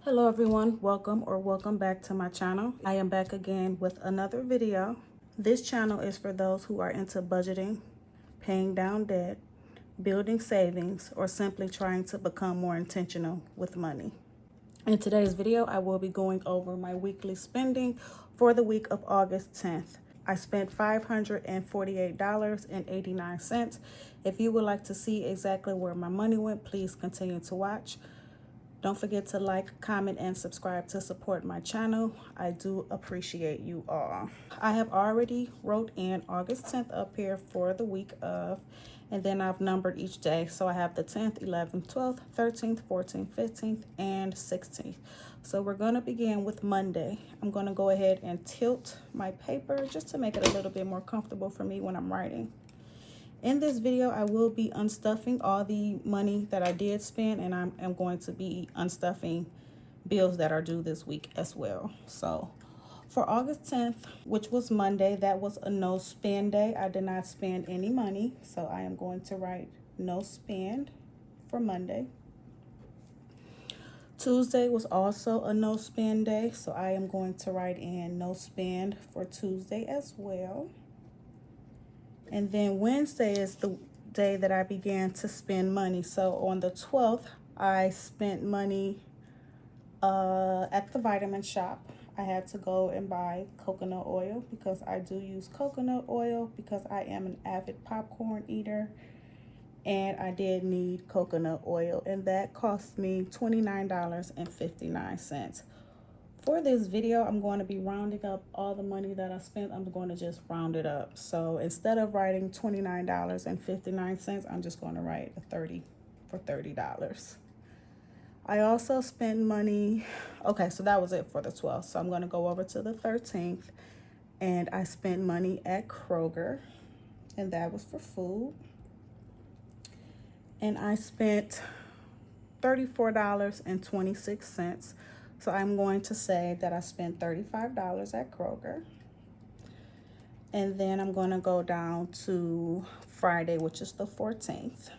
Hello everyone, welcome back to my channel. I am back again with another video. This channel is for those who are into budgeting, paying down debt, building savings, or simply trying to become more intentional with money. In today's video, I will be going over my weekly spending for the week of August 10th. I spent $548.89. If you would like to see exactly where my money went, please continue to watch. Don't forget to like, comment, and subscribe to support my channel. I do appreciate you all. I have already wrote in August 10th up here for the week of, and then I've numbered each day. So I have the 10th, 11th, 12th, 13th, 14th, 15th, and 16th. So we're going to begin with Monday. I'm going to go ahead and tilt my paper just to make it a little bit more comfortable for me when I'm writing. In this video, I will be unstuffing all the money that I did spend, and I am going to be unstuffing bills that are due this week as well. So for August 10th, which was Monday, that was a no spend day. I did not spend any money, so I am going to write no spend for Monday. Tuesday was also a no spend day, so I am going to write in no spend for Tuesday as well. And then Wednesday is the day that I began to spend money. So on the 12th, I spent money at the vitamin shop. I had to go and buy coconut oil because I do use coconut oil because I am an avid popcorn eater. And I did need coconut oil, and that cost me $29.59. For this video, I'm going to be rounding up all the money that I spent. I'm going to just round it up. So instead of writing $29.59, I'm just going to write a 30 for $30. I also spent money. Okay, so that was it for the 12th. So I'm going to go over to the 13th, and I spent money at Kroger, and that was for food. And I spent $34.26. So I'm going to say that I spent $35 at Kroger. And then I'm going to go down to Friday, which is the 14th.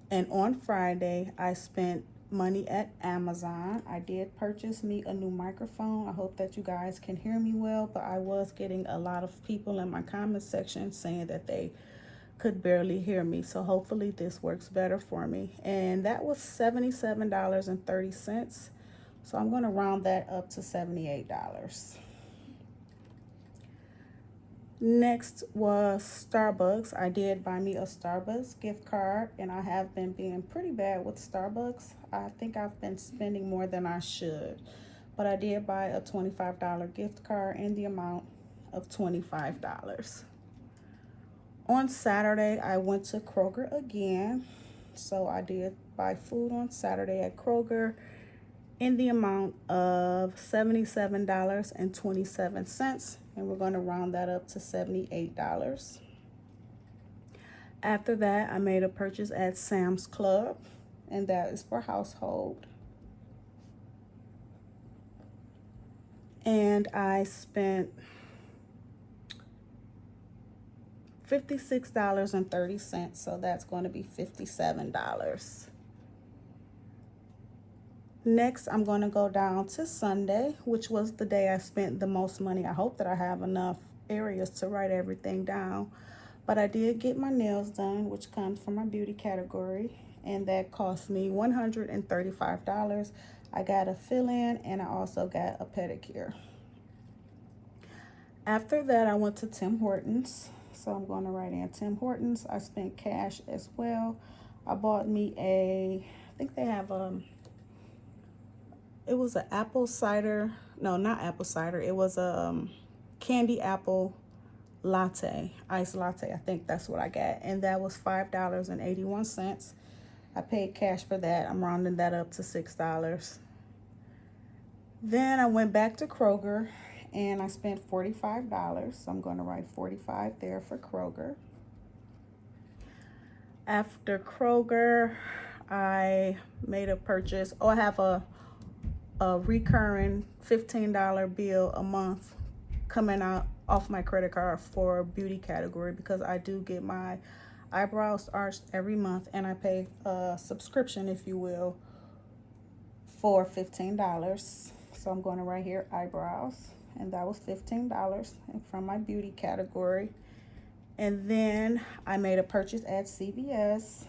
And on Friday, I spent money at Amazon. I did purchase me a new microphone. I hope that you guys can hear me well, but I was getting a lot of people in my comment section saying that they could barely hear me. So hopefully this works better for me. And that was $77.30. So I'm going to round that up to $78. Next was Starbucks. I did buy me a Starbucks gift card, and I have been being pretty bad with Starbucks. I think I've been spending more than I should. But I did buy a $25 gift card in the amount of $25. On Saturday, I went to Kroger again. So I did buy food on Saturday at Kroger in the amount of $77.27, and we're going to round that up to $78. After that, I made a purchase at Sam's Club, and that is for household. And I spent $56.30, so that's going to be $57. Next, I'm going to go down to Sunday, which was the day I spent the most money. I hope that I have enough areas to write everything down. But I did get my nails done, which comes from my beauty category, and that cost me $135. I got a fill-in, and I also got a pedicure. After that, I went to Tim Hortons. So I'm going to write in Tim Hortons. I spent cash as well. I bought me I think they have it was an apple cider, no, not apple cider. It was a candy apple latte, iced latte. I think that's what I got. And that was $5.81. I paid cash for that. I'm rounding that up to $6. Then I went back to Kroger and I spent $45. So I'm going to write 45 there for Kroger. After Kroger, I made a purchase. Oh, I have a recurring $15 bill a month coming out off my credit card for beauty category because I do get my eyebrows arched every month, and I pay a subscription, if you will, for $15. So I'm going to write here eyebrows, and that was $15 from my beauty category. And then I made a purchase at CVS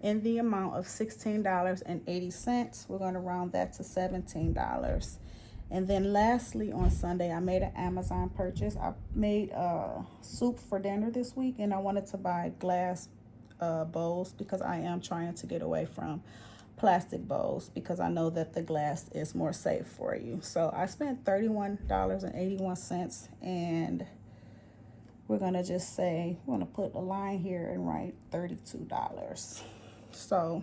in the amount of $16.80. We're going to round that to $17. And then lastly, on Sunday, I made an Amazon purchase. I made soup for dinner this week, and I wanted to buy glass bowls because I am trying to get away from plastic bowls because I know that the glass is more safe for you. So I spent $31.81, and we're gonna just say, we're gonna put a line here and write $32. So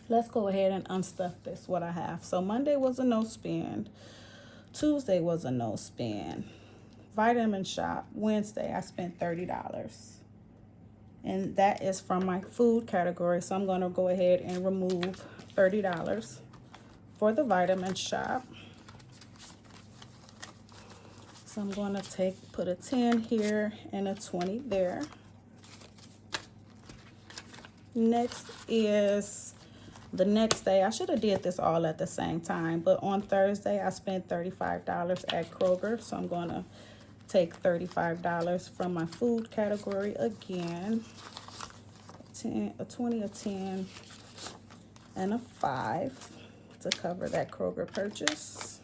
let's go ahead and unstuff this, what I have. So Monday was a no spend. Tuesday was a no spend. Vitamin shop. Wednesday, I spent $30. And that is from my food category. So I'm going to go ahead and remove $30 for the vitamin shop. So I'm going to put a 10 here and a 20 there. Next is the next day. I should have did this all at the same time, but on Thursday I spent $35 at Kroger. So I'm going to take $35 from my food category again. A 20, a 10, and a 5 to cover that Kroger purchase.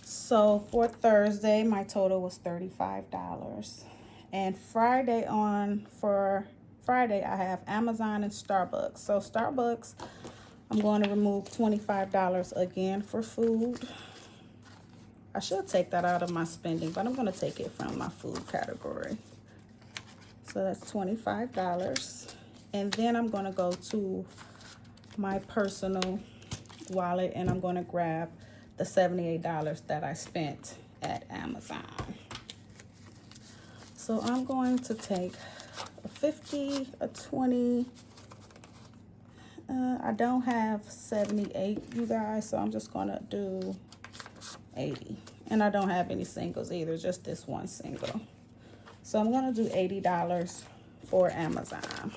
So for Thursday, my total was $35. And for Friday, I have Amazon and Starbucks. So Starbucks, I'm going to remove $25 again for food. I should take that out of my spending, but I'm going to take it from my food category. So that's $25. And then I'm going to go to my personal wallet, and I'm going to grab the $78 that I spent at Amazon. So I'm going to take a 50, a 20. I don't have 78, you guys, so I'm just going to do 80. And I don't have any singles either, just this one single. So I'm going to do $80 for Amazon.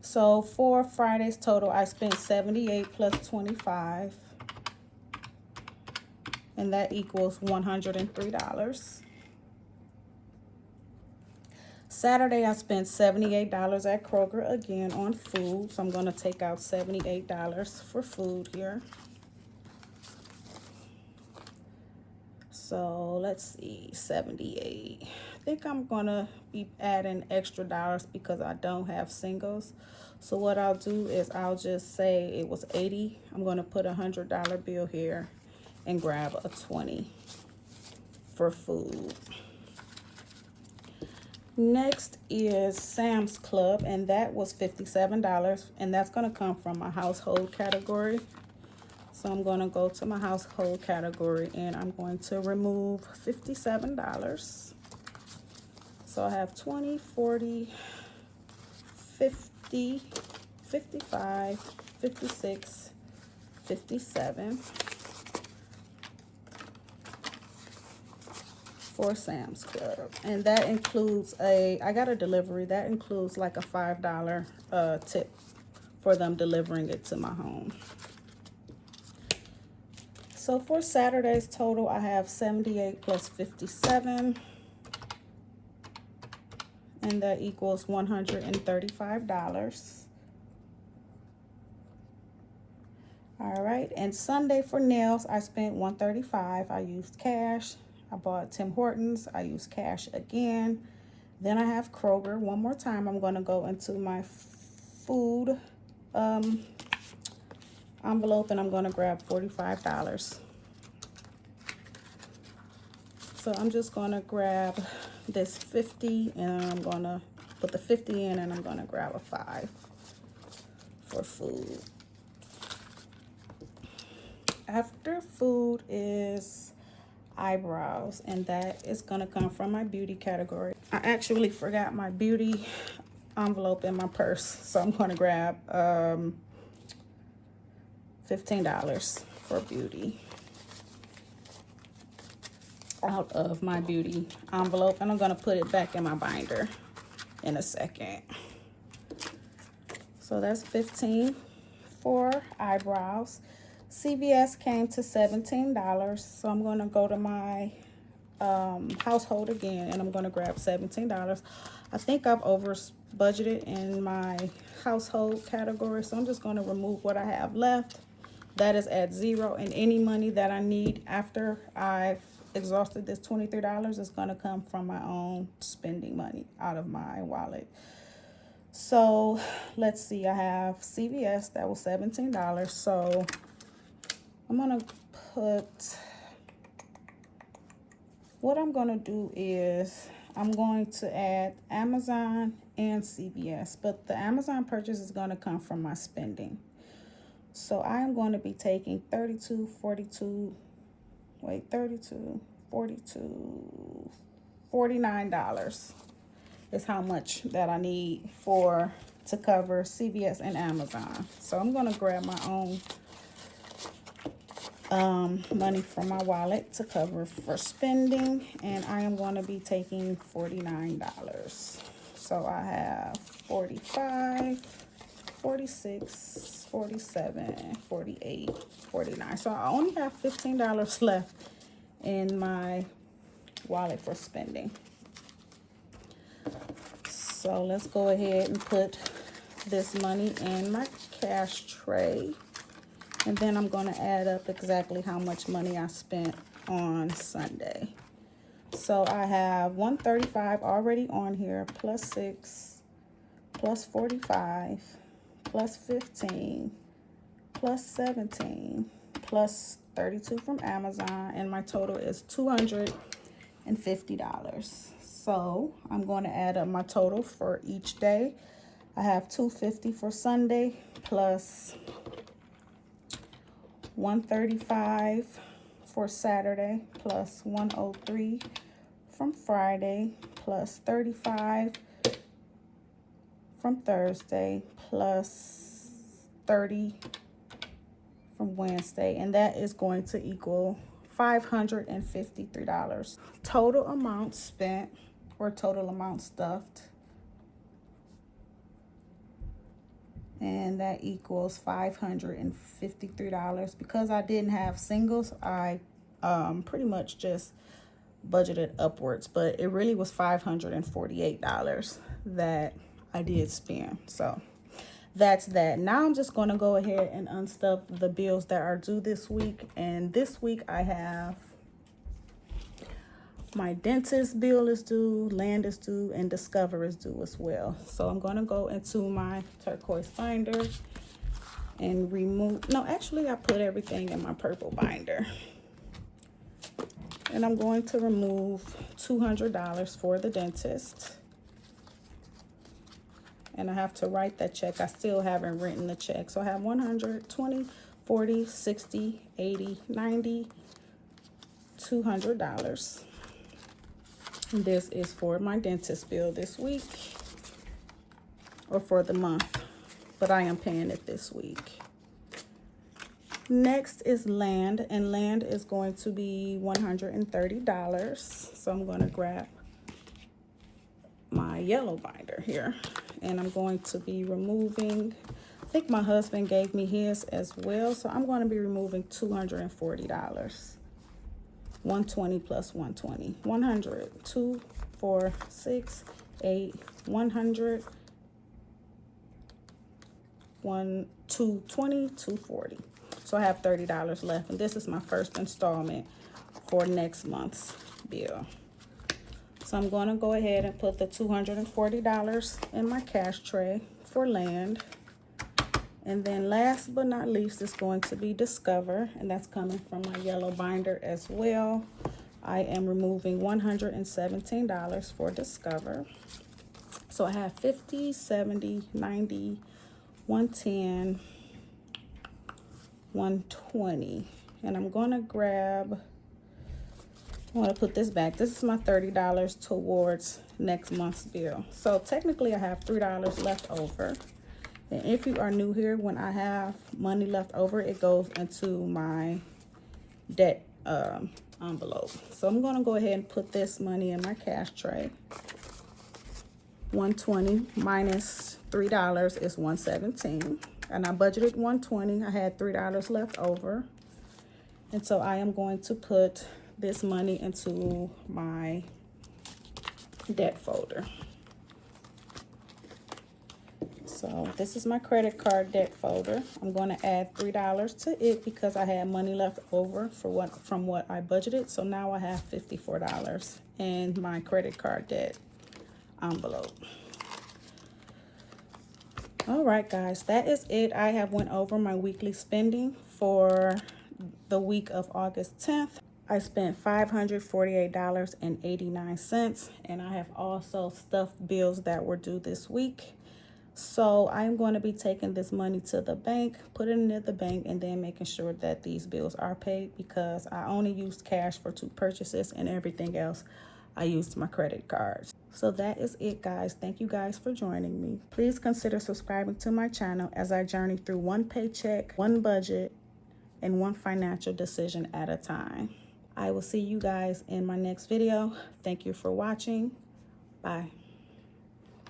So for Friday's total, I spent 78 plus 25. And that equals $103. Saturday, I spent $78 at Kroger again on food. So I'm going to take out $78 for food here. So let's see, 78. I think I'm going to be adding extra dollars because I don't have singles. So what I'll do is I'll just say it was 80. I'm going to put a $100 bill here and grab a 20 for food. Next is Sam's Club, and that was $57, and that's going to come from my household category. So I'm going to go to my household category, and I'm going to remove $57. So I have 20, 40, 50, 55, 56, 57 for Sam's Club. And that includes I got a delivery. That includes like a $5 tip for them delivering it to my home. So for Saturday's total, I have 78 plus 57. And that equals $135. All right, and Sunday for nails, I spent $135. I used cash. I bought Tim Hortons. I used cash again. Then I have Kroger. One more time, I'm going to go into my food envelope, and I'm going to grab $45. So I'm just going to grab this 50, and I'm going to put the 50 in, and I'm going to grab a 5 for food. After food is eyebrows, and that is going to come from my beauty category. I actually forgot my beauty envelope in my purse, so I'm going to grab $15 for beauty. out of my beauty envelope, and I'm going to put it back in my binder in a second. So that's $15 for eyebrows. CVS came to $17, so I'm going to go to my household again, and I'm going to grab $17. I think I've over budgeted in my household category, so I'm just going to remove what I have left. That is at zero, and any money that I need after I've exhausted this $23 is going to come from my own spending money out of my wallet. So let's see, I have CVS, that was $17. So I'm going to put, what I'm going to do is I'm going to add Amazon and CVS, but the Amazon purchase is going to come from my spending. So I am going to be taking $49 is how much that I need to cover CVS and Amazon. So I'm going to grab my own money from my wallet to cover for spending, and I am going to be taking $49. So I have 45, 46, 47, 48, 49. So I only have $15 left in my wallet for spending. So let's go ahead and put this money in my cash tray. And then I'm going to add up exactly how much money I spent on Sunday. So I have $135 already on here, plus 6, plus 45, plus 15, plus 17, plus 32 from Amazon, and my total is $250. So I'm going to add up my total for each day. I have $250 for Sunday, plus $135 for Saturday, plus $103 from Friday, plus $35 from Thursday, plus $30 from Wednesday, and that is going to equal $553. Total amount spent, or total amount stuffed, and that equals $553. Because I didn't have singles, I pretty much just budgeted upwards, but it really was $548 that I did spend. So that's that. Now I'm just going to go ahead and unstuff the bills that are due this week. And this week I have my dentist bill is due, land is due, and Discover is due as well. So I'm going to go into my turquoise binder and remove, no, actually I put everything in my purple binder. And I'm going to remove $200 for the dentist. And I have to write that check. I still haven't written the check. So I have 100, 20, 40, 60, 80, 90, $200. And this is for my dentist bill this week, or for the month, but I am paying it this week. Next is land, and land is going to be $130. So I'm going to grab my yellow binder here, and I'm going to be removing, I think my husband gave me his as well, so I'm going to be removing $240. 120 plus 120, 100, 2, 4, 6, 8, 100, 1, 220, 240. So I have $30 left, and this is my first installment for next month's bill. So I'm going to go ahead and put the $240 in my cash tray for land. And then last but not least is going to be Discover, and that's coming from my yellow binder as well. I am removing $117 for Discover. So I have 50, 70, 90, 110, 120. And I'm going to grab, I want to put this back. This is my $30 towards next month's bill. So technically I have $3 left over. And if you are new here, when I have money left over, it goes into my debt envelope. So I'm going to go ahead and put this money in my cash tray. 120 minus $3 is 117, and I budgeted 120. I had $3 left over, and so I am going to put this money into my debt folder. So this is my credit card debt folder. I'm going to add $3 to it because I had money left over from what I budgeted. So now I have $54 in my credit card debt envelope. All right, guys, that is it. I have went over my weekly spending for the week of August 10th. I spent $548.89, and I have also stuffed bills that were due this week. So I'm going to be taking this money to the bank, putting it in the bank, and then making sure that these bills are paid because I only used cash for 2 purchases, and everything else I used my credit cards. So that is it, guys. Thank you guys for joining me. Please consider subscribing to my channel as I journey through one paycheck, one budget, and one financial decision at a time. I will see you guys in my next video. Thank you for watching. Bye.